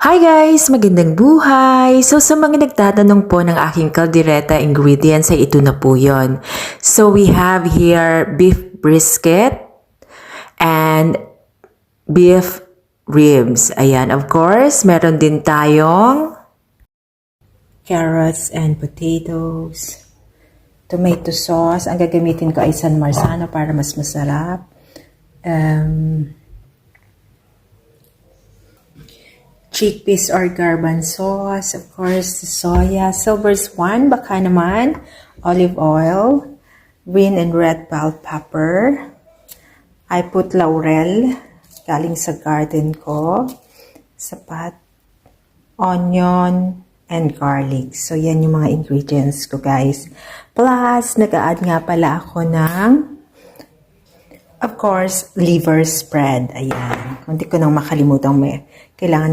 Hi guys! Magandang buhay! So sa mga nagtatanong po ng aking kaldereta ingredients ay ito na po yon. So we have here beef brisket and beef ribs. Ayan, of course, meron din tayong carrots and potatoes. Tomato sauce. Ang gagamitin ko ay San Marzano para mas masarap. Chickpeas or garbanzos, of course, soya, silver swan, baka naman, olive oil, green and red bell pepper. I put laurel, galing sa garden ko, sapat, onion, and garlic. So, yan yung mga ingredients ko, guys. Plus, nag-a-add nga pala ako ng, of course, liver spread. Ayan. Hindi ko nang makalimutan, kailangan ng